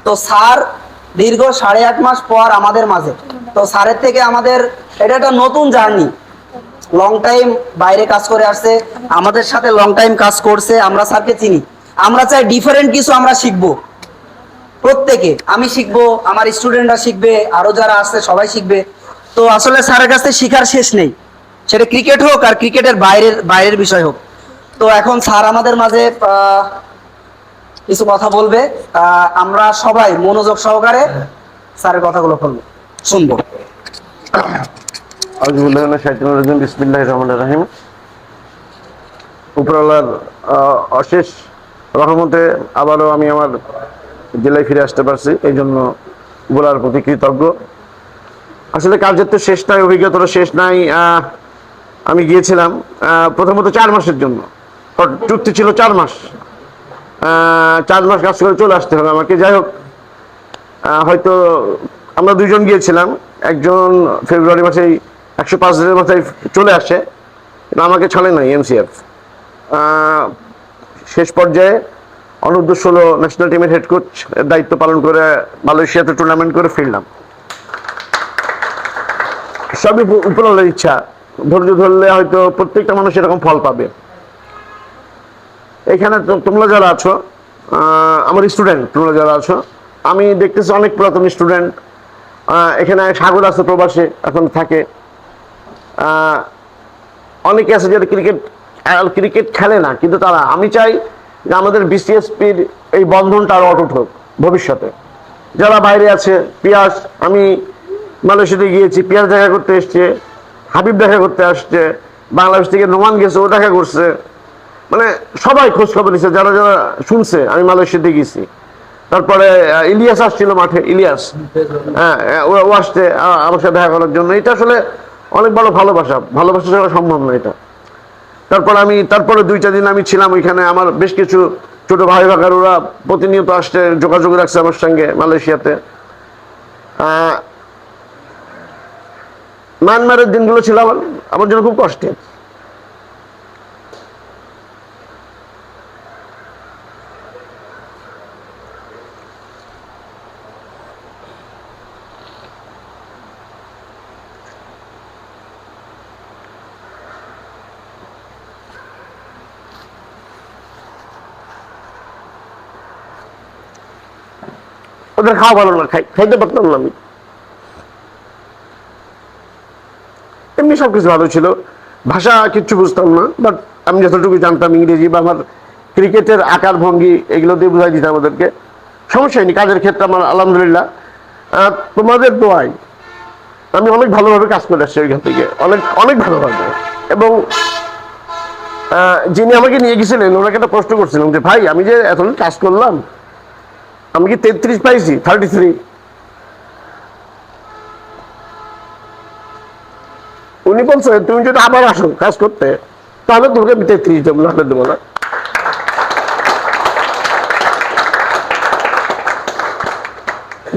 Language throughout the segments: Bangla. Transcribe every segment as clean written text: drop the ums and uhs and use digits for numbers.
তো স্যার দীর্ঘ 8.5 মাস পর আমাদের মাঝে। তো স্যারের থেকে আমাদের এটা একটা নতুন জার্নি, লং টাইম বাইরে কাজ করে আসছে, আমাদের সাথে লং টাইম কাজ করছে, আমরা স্যারকে চিনি। আমরা চাই ডিফারেন্ট কিছু আমরা শিখবো প্রত্যেকে, আমি শিখবো, আমার স্টুডেন্টরা শিখবে, আরো যারা আছে সবাই শিখবে। তো আসলে স্যারের কাছে শিখার শেষ নেই, সেটা ক্রিকেট হোক আর ক্রিকেটের বাইরের বাইরের বিষয় হোক। তো এখন স্যার আমাদের মাঝে কিছু কথা বলবে, আমরা সবাই মনোযোগ সহকারে স্যারের কথাগুলো শুনবো। বিসমিল্লাহির রহমানির রহিম। উপরওয়ালার অশেষ রহমতে আবারও আমি আমার জেলায় ফিরে আসতে পারছি, এই জন্য উপরওয়ালার প্রতি কৃতজ্ঞ। আসলে কাজের তো শেষ নাই, অভিজ্ঞতারও শেষ নাই। আমি গিয়েছিলাম প্রথমত 4 মাসের জন্য, চুক্তি ছিল 4 মাস। 4 মাস কাজ করে চলে আসতে হবে আমাকে। যাই হোক, হয়তো আমরা 2 জন গিয়েছিলাম, একজন ফেব্রুয়ারি মাসেই 105 দিনের মাথায় চলে আসে, আমাকে ছাড়ে নাই এমসিএফ। শেষ পর্যায়ে অনূর্ধ্ব-16 ন্যাশনাল টিমের হেড কোচ দায়িত্ব পালন করে মালয়েশিয়াতে টুর্নামেন্ট করে ফিরলাম। সবই উপরওয়ালার ইচ্ছা, ধৈর্য ধরলে হয়তো প্রত্যেকটা মানুষ এরকম ফল পাবে। এখানে তোমরা যারা আছো, আমার স্টুডেন্ট, তোমরা যারা আছো, আমি দেখতেছি অনেক পুরাতন স্টুডেন্ট। এখানে সাগর আছে, প্রবাসে এখন থাকে। অনেকে আছে যারা ক্রিকেট খেলে না, কিন্তু তারা, আমি চাই যে আমাদের বিসিএসপির এই বন্ধনটা আরো অটুট হোক ভবিষ্যতে। যারা বাইরে আছে, পিয়াস, আমি মালয়েশিয়াতে গিয়েছি, পিয়াস দেখা করতে এসছে, হাবিব দেখা করতে আসছে, বাংলাদেশ থেকে নোমান গেছে, ও দেখা করছে, মানে সবাই খোঁজ খবর নিচ্ছে, যারা যারা শুনছে আমি মালয়েশিয়াতে গেছি। তারপরে ইলিয়াস আসছিল মাঠে, ইলিয়াস, হ্যাঁ, ও আসছে আমার সাথে দেখা করার জন্য। এটা আসলে অনেক বড় ভালোবাসা, ভালোবাসা ছাড়া সম্ভব না এটা। তারপরে 2-4 দিন আমি ছিলাম ওইখানে। আমার বেশ কিছু ছোট ভাই ভাগার, ওরা প্রতিনিয়ত আসছে, যোগাযোগ রাখছে আমার সঙ্গে মালয়েশিয়াতে। মায়ানমারের দিনগুলো ছিল আমার জন্য খুব কষ্টের। ওদের খাওয়া ভালো না, খাইতে পারতাম না আমি। এমনি সবকিছু ভালো ছিল, ভাষা কিচ্ছু বুঝতাম না, বাট আমি যতটুকু জানতাম ইংরেজি বা আমার ক্রিকেটের আকার ভঙ্গি এগুলো দিয়ে বুঝাই দিতাম ওদেরকে। সমস্যা হয়নি কাজের ক্ষেত্রে আমার, আলহামদুলিল্লাহ। তোমাদের দোয়ায় আমি অনেক ভালোভাবে কাজ করে আসছি ওইখান থেকে, অনেক অনেক ভালোভাবে। এবং যিনি আমাকে নিয়ে গেছিলেন ওনাকে একটা প্রশ্ন করছিলাম যে, ভাই আমি যে এতদিন কাজ করলাম, আমি কি 33 পাইছি? 33। উনি বলছে, তুমি যদি আবার আসো কাজ করতে, তাহলে তোমাকে আমি 33 দেবো, নাহলে দেবো না।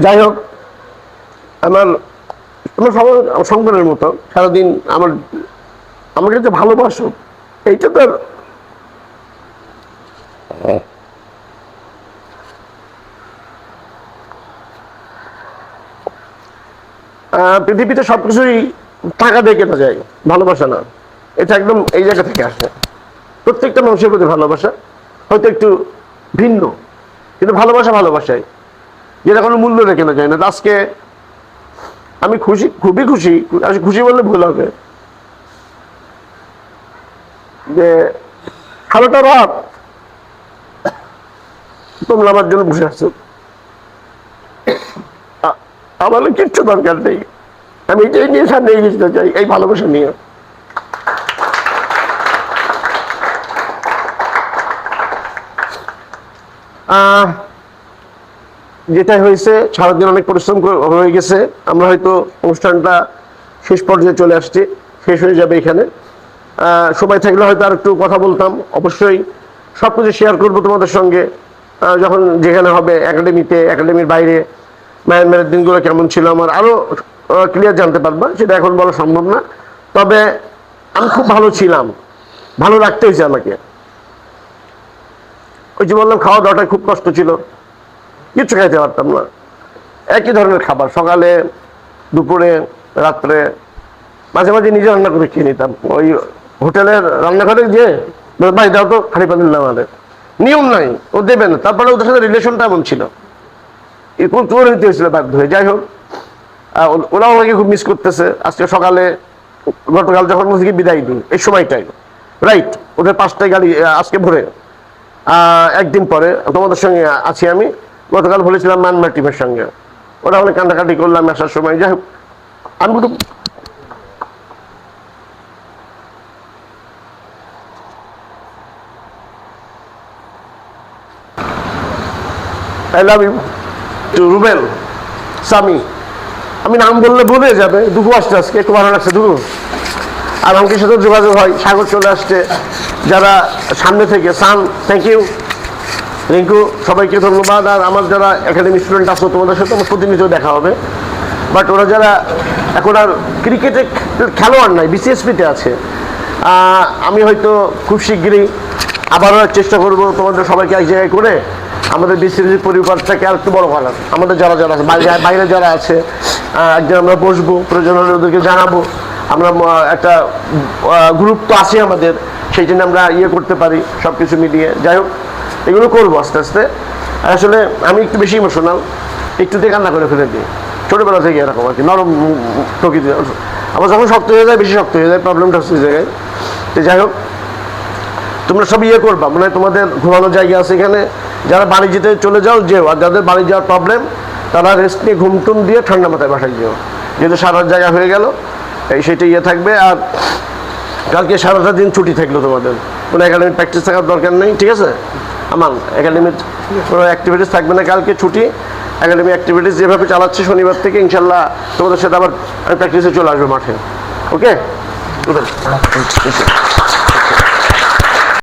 যাই হোক, আমার সবার সন্তানের মতো সারাদিন আমাকে যে ভালোবাসো, এইটা তো পৃথিবীতে সবকিছুই টাকা দিয়ে কেনা যায়, ভালোবাসা না। এটা একদম এই জায়গা থেকে আসে। প্রত্যেকটা মানুষের প্রতি ভালোবাসা হয়তো একটু ভিন্ন, কিন্তু ভালোবাসা ভালোবাসাই, যেটা কোনো মূল্য রেখে না যায় না। আজকে আমি খুশি, খুবই খুশি, খুশি বললে ভুল হবে, যে সারাটা রাত তোমরা আমার জন্য বসে আছো। আমার কিচ্ছু দরকার নেই, আমি এটাই নিয়ে সামনে এগিয়ে যেতে চাই, এই ভালোবাসা নিয়ে। যেটাই হয়েছে, সারাদিন অনেক পরিশ্রম হয়ে গেছে। আমরা হয়তো অনুষ্ঠানটা শেষ পর্যায়ে চলে আসছি, শেষ হয়ে যাবে এখানে। সময় থাকলে হয়তো আর একটু কথা বলতাম, অবশ্যই সবকিছু শেয়ার করবো তোমাদের সঙ্গে যখন যেখানে হবে, একাডেমিতে, একাডেমির বাইরে মায়ানমারের দিনগুলো কেমন ছিল আমার আরো ক্লিয়ার জানতে পারবা, সেটা এখন বলা সম্ভব না। তবে আমি খুব ভালো ছিলাম, ভালো রাখতে হয়েছে আমাকে। ওই যে বললাম, খাওয়া দাওয়াটা খুব কষ্ট ছিল, কিচ্ছু খাইতে পারতাম না। একই ধরনের খাবার সকালে, দুপুরে, রাত্রে, মাঝে মাঝে নিজে রান্না করে খেয়ে নিতাম। ওই হোটেলের রান্নাঘরে গিয়ে ভাই দাও তো খালি পানি দিলাম, আমাদের নিয়ম নাই, ও দেবে না। তারপরে ওদের সাথে রিলেশনটা এমন ছিল, খুব চোর হইতে হয়েছিল বাধ্য হয়ে। যাই হোক, ওরাও আমাকে খুব মিস করতেছে। আজকে সকালে, গতকাল যখন মুজিকে বিদায় দিই এই সময়টাই রাইট, ওদের 5টায় গাড়ি আজকে ভোরে, একদিন পরে তোমাদের সঙ্গে আছি আমি। গতকাল বলেছিলাম মানমার টিমের সঙ্গে, ওরা অনেক কান্নাকাটি করলাম আসার সময়। যাই হোক, আমি একটু I love you too Rubel Sami. আমি নাম বললে ভুলে যাবে। দুঃখ আসছে আজকে, একটু ভালো লাগছে দুঃখ। আর আমাকে সাথে যোগাযোগ হয়, সাগর চলে আসছে, যারা সামনে থেকে সান, থ্যাংক ইউ, রিঙ্কু, সবাইকে ধন্যবাদ। আর আমার যারা একাডেমি স্টুডেন্ট আসো, তোমাদের সাথে আমার প্রতিনিয়ত দেখা হবে। বাট ওরা যারা এখন আর ক্রিকেটে খেলোয়াড় নাই, বিসিএসপিতে আছে, আমি হয়তো খুব শিগগিরই আবারও চেষ্টা করব তোমাদের সবাইকে এক জায়গায় করে আমাদের বিসিএসপি পরিবারটাকে আর একটু বড় করার। আমাদের যারা যারা আছে, বাইরে যারা আছে, একদিন আমরা বসবো, প্রয়োজন হলে ওদেরকে জানাবো। আমরা একটা গ্রুপ তো আছে আমাদের, সেই জন্য আমরা ইয়ে করতে পারি সব কিছু মিলিয়ে। যাই হোক, এগুলো করবো আস্তে আস্তে। আর আসলে আমি একটু বেশি ইমোশনাল, একটুতে কান্না করে ফেলে দিই ছোটোবেলা থেকে, এরকম আর কি, নরম প্রকৃতি। আবার যখন শক্ত হয়ে যায়, বেশি শক্ত হয়ে যায়, প্রবলেমটা হচ্ছে এই জায়গায়। তো যাই হোক, তোমরা সব ইয়ে করবা, মানে তোমাদের ঘুমানোর জায়গা আছে এখানে, যারা বাড়ি যেতে চলে যাও যেও, আর যাদের বাড়ি যাওয়ার প্রবলেম তারা রেস্ট নিয়ে ঘুমটুম দিয়ে ঠান্ডা মাথায় বাসায় যেও, যেহেতু সারার জায়গা হয়ে গেল এই সেটা ইয়ে থাকবে। আর কালকে সারাটা দিন ছুটি থাকলো, তোমাদের কোনো একাডেমিক প্র্যাকটিস থাকার দরকার নেই, ঠিক আছে? আমার একাডেমির কোনো অ্যাক্টিভিটিস থাকবে না, কালকে ছুটি। একাডেমি অ্যাক্টিভিটিস যেভাবে চালাচ্ছি শনিবার থেকে, ইনশাল্লাহ তোমাদের সাথে আবার আমি প্র্যাকটিসে চলে আসবো মাঠে। ওকে?